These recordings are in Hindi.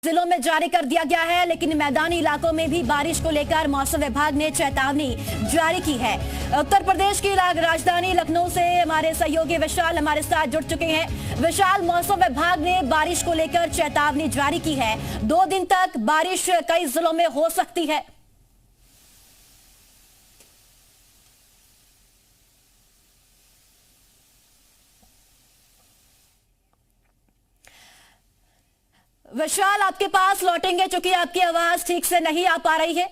जिलों में जारी कर दिया गया है, लेकिन मैदानी इलाकों में भी बारिश को लेकर मौसम विभाग ने चेतावनी जारी की है। उत्तर प्रदेश की राजधानी लखनऊ से हमारे सहयोगी विशाल हमारे साथ जुड़ चुके हैं। विशाल, मौसम विभाग ने बारिश को लेकर चेतावनी जारी की है। 2 दिन तक बारिश कई जिलों में हो सकती है। विशाल, आपके पास लौटेंगे क्योंकि आपकी आवाज ठीक से नहीं आ पा रही है।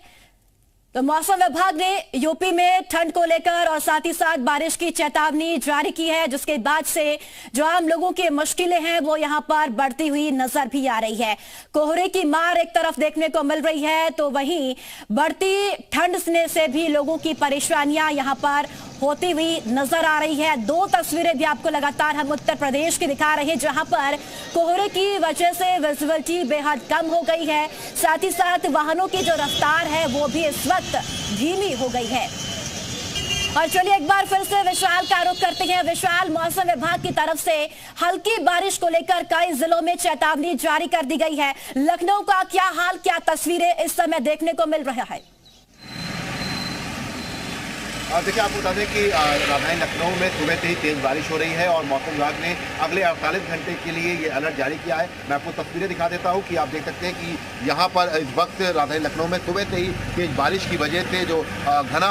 तो मौसम विभाग ने यूपी में ठंड को लेकर और साथ ही साथ बारिश की चेतावनी जारी की है, जिसके बाद से जो आम लोगों की मुश्किलें हैं वो यहां पर बढ़ती हुई नजर भी आ रही है। कोहरे की मार एक तरफ देखने को मिल रही है, तो वहीं बढ़ती ठंड से भी लोगों की परेशानियां यहां पर होती हुई नजर आ रही है। 2 तस्वीरें भी आपको लगातार हम उत्तर प्रदेश की दिखा रहे हैं, जहां पर कोहरे की वजह से विजिबिलिटी बेहद कम हो गई है। साथ ही साथ वाहनों की जो रफ्तार है वो भी इस वक्त धीमी हो गई है। और चलिए एक बार फिर से विशाल का रुख करते हैं। विशाल, मौसम विभाग की तरफ से हल्की बारिश को लेकर कई जिलों में चेतावनी जारी कर दी गई है। लखनऊ का क्या हाल, क्या तस्वीरें इस समय देखने को मिल रहा है? देखिए, आपको बता दें कि राजधानी लखनऊ में सुबह से ही तेज बारिश हो रही है और मौसम विभाग ने अगले 48 घंटे के लिए ये अलर्ट जारी किया है। मैं आपको तस्वीरें दिखा देता हूँ कि आप देख सकते हैं कि यहाँ पर इस वक्त राजधानी लखनऊ में सुबह से ही तेज बारिश की वजह से जो घना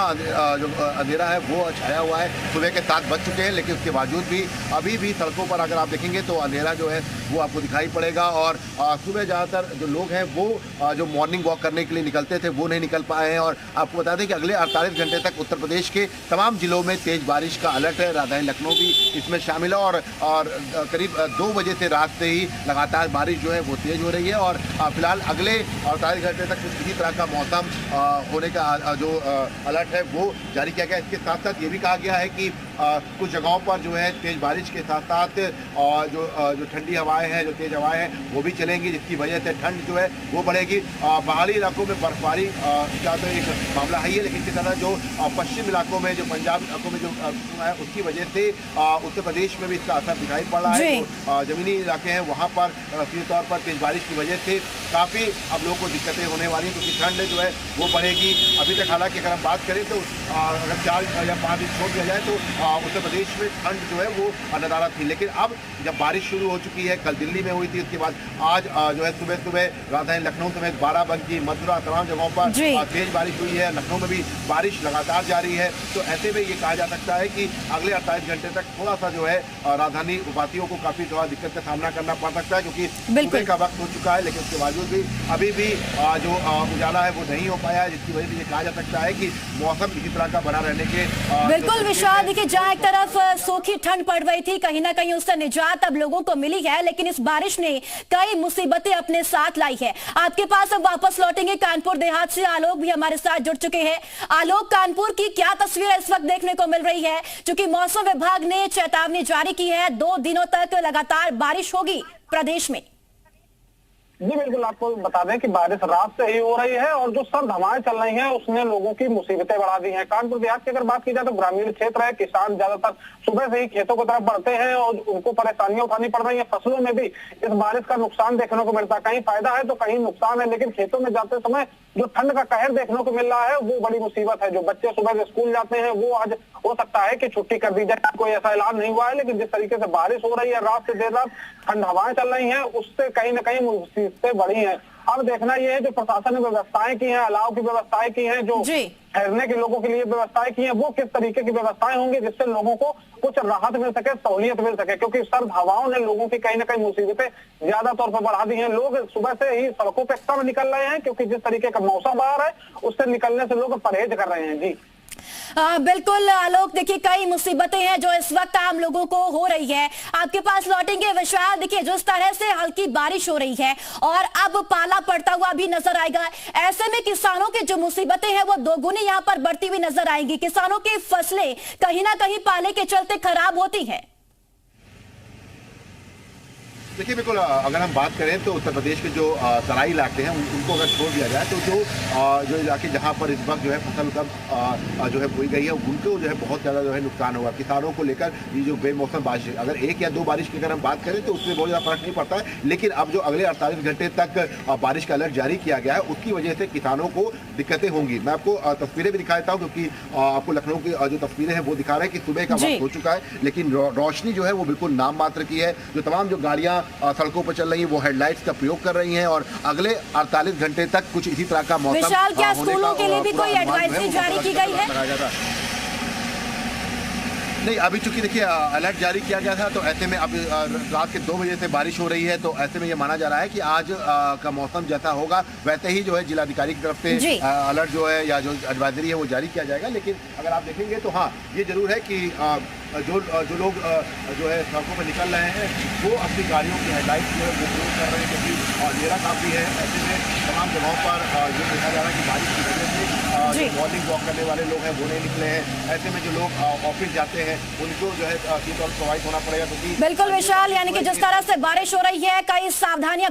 जो अंधेरा है वो छाया हुआ है। सुबह के 7 बज चुके हैं, लेकिन उसके बावजूद भी अभी भी सड़कों पर अगर आप देखेंगे तो अंधेरा जो है वो आपको दिखाई पड़ेगा। और सुबह ज़्यादातर जो लोग हैं वो जो मॉर्निंग वॉक करने के लिए निकलते थे वो नहीं निकल पाए हैं। और आपको बता दें कि अगले 48 घंटे तक उत्तर प्रदेश के तमाम जिलों में तेज बारिश का अलर्ट है। राजधानी लखनऊ भी इसमें शामिल है और करीब 2 बजे से रात से ही लगातार बारिश जो है वो तेज हो रही है। और फिलहाल अगले 48 घंटे तक किसी तरह का मौसम होने का जो अलर्ट है वो जारी किया गया। इसके साथ साथ ये भी कहा गया है कि कुछ जगहों पर जो है तेज बारिश के साथ साथ जो ठंडी हवाएं हैं, जो तेज हवाएं हैं वो भी चलेंगी, जिसकी वजह से ठंड जो है वो बढ़ेगी। पहाड़ी इलाकों में बर्फबारी का तो एक मामला है ही है, लेकिन इसी तरह जो पश्चिम इलाकों में, जो पंजाब इलाकों में जो है उसकी वजह से उत्तर प्रदेश में भी इसका असर दिखाई पड़ रहा है। तो जमीनी इलाके हैं वहाँ पर सीधे तौर पर तेज बारिश की वजह से काफ़ी अब लोगों को दिक्कतें होने वाली हैं, क्योंकि ठंड जो है वो बढ़ेगी। अभी तक हालांकि अगर हम बात करें तो अगर 4 या 5 दिन छोड़ दिया जाए तो उत्तर प्रदेश में ठंड जो है वो नदारा थी। लेकिन अब जब बारिश शुरू हो चुकी है, कल दिल्ली में हुई थी, उसके बाद आज जो है सुबह सुबह राजधानी लखनऊ समेत बाराबंकी, मथुरा, तमाम जगहों पर तेज बारिश हुई है। लखनऊ में भी बारिश लगातार जारी है। तो ऐसे में ये कहा जा सकता है कि अगले 48 घंटे तक थोड़ा सा जो है राजधानी वासियों को काफी थोड़ा दिक्कत का सामना करना पड़ सकता है, क्योंकि सुबह का वक्त हो चुका है, लेकिन उसके बावजूद भी अभी भी जो उजाला है वो नहीं हो पाया है, जिसकी वजह से ये कहा जा सकता है कि मौसम इसी तरह का बना रहने के बिल्कुल विशाल, देखिए जहाँ एक तरफ सूखी ठंड पड़ रही थी, कहीं ना कहीं उससे निजात अब लोगों को मिली है, लेकिन इस बारिश ने कई मुसीबतें अपने साथ लाई है। आपके पास अब वापस लौटेंगे कानपुर देहात से आलोक भी हमारे साथ जुड़ चुके हैं। आलोक, कानपुर की क्या तस्वीर इस वक्त देखने को मिल रही है, क्योंकि मौसम विभाग ने चेतावनी जारी की है 2 दिनों तक लगातार बारिश होगी प्रदेश में? जी बिल्कुल, आपको बता दें कि बारिश रात से ही हो रही है और जो सर्द हवाएं चल रही हैं उसने लोगों की मुसीबतें बढ़ा दी हैं। कानपुर देहात की अगर बात की जाए तो ग्रामीण क्षेत्र है, किसान ज्यादातर सुबह से ही खेतों की तरफ बढ़ते हैं और उनको परेशानियां उठानी पड़ रही है। फसलों में भी इस बारिश का नुकसान देखने को मिलता है, कहीं फायदा है तो कहीं नुकसान है, लेकिन खेतों में जाते समय जो ठंड का कहर देखने को मिल रहा है वो बड़ी मुसीबत है। जो बच्चे सुबह से स्कूल जाते हैं वो आज हो सकता है कि छुट्टी कर दी जाए, कोई ऐसा ऐलान नहीं हुआ है, लेकिन जिस तरीके से बारिश हो रही है, रात से देर रात ठंड हवाएं चल रही हैं, उससे कहीं ना कहीं मुसीबतें बढ़ी हैं। अब देखना यह है जो प्रशासन ने व्यवस्थाएं की हैं, अलाव की व्यवस्थाएं की हैं, जो ठहरने के लोगों के लिए व्यवस्थाएं की हैं, वो किस तरीके की व्यवस्थाएं होंगी जिससे लोगों को कुछ राहत मिल सके, सहूलियत मिल सके, क्योंकि सर्द हवाओं ने लोगों की कहीं ना कहीं मुसीबतें ज्यादा तौर पर बढ़ा दी हैं। लोग सुबह से ही सड़कों पर कम निकल रहे हैं, क्योंकि जिस तरीके का मौसम बाहर है उससे निकलने से लोग परहेज कर रहे हैं। जी बिल्कुल आलोक, देखिए कई मुसीबतें हैं जो इस वक्त आम लोगों को हो रही है। आपके पास लौटेंगे विशाल, देखिए जिस तरह से हल्की बारिश हो रही है और अब पाला पड़ता हुआ भी नजर आएगा, ऐसे में किसानों की जो मुसीबतें हैं वो दोगुनी यहाँ पर बढ़ती हुई नजर आएंगी। किसानों की फसलें कहीं ना कहीं पाले के चलते खराब होती है। देखिए बिल्कुल, अगर हम बात करें तो उत्तर प्रदेश के जो तराई इलाके हैं उनको अगर छोड़ दिया जाए तो जो इलाके जहां पर इस वक्त जो है फसल कब जो है बोई गई है उनको जो है बहुत ज़्यादा जो है नुकसान होगा। किसानों को लेकर ये जो बेमौसम बारिश, अगर एक या दो बारिश की अगर हम बात करें तो उससे बहुत ज़्यादा फर्क नहीं पड़ता है, लेकिन अब जो अगले 48 घंटे तक बारिश का अलर्ट जारी किया गया है उसकी वजह से किसानों को दिक्कतें होंगी। मैं आपको तस्वीरें भी दिखा देता हूँ, क्योंकि आपको लखनऊ की जो तस्वीरें हैं वो दिखा रहे हैं कि सुबह का वक्त हो चुका है, लेकिन रोशनी जो है वो बिल्कुल नाम मात्र की है। जो तमाम जो गाड़ियां सड़कों पर चल रही हैं वो हेडलाइट्स का प्रयोग कर रही हैं और अगले 48 घंटे तक कुछ इसी तरह का मौसम। विशाल, क्या स्कूलों के लिए भी कोई एडवाइजरी जारी की गई है? नहीं, अभी चूंकि देखिए अलर्ट जारी किया गया था तो ऐसे में अब रात के 2 बजे से बारिश हो रही है, तो ऐसे में ये माना जा रहा है कि आज का मौसम जैसा होगा वैसे ही जो है जिलाधिकारी की तरफ से अलर्ट जो है या जो एडवाइजरी है वो जारी किया जाएगा। लेकिन अगर आप देखेंगे तो हाँ, ये जरूर है कि जो लोग जो है सड़कों पर निकल रहे हैं वो अपनी गाड़ियों की हेडलाइट जो है वो प्रयोग कर रहे हैं, क्योंकि अंधेरा काफ़ी है। ऐसे में तमाम जगहों पर ये देखा जा रहा है कि बारिश की वजह से जो मॉर्निंग वॉक करने वाले लोग हैं वो नहीं निकले हैं। ऐसे में जो लोग ऑफिस जाते हैं उनको जो है सीट और प्रोवाइड होना पड़ेगा, क्योंकि बिल्कुल विशाल, यानी कि जिस तरह से बारिश हो रही है कई सावधानियां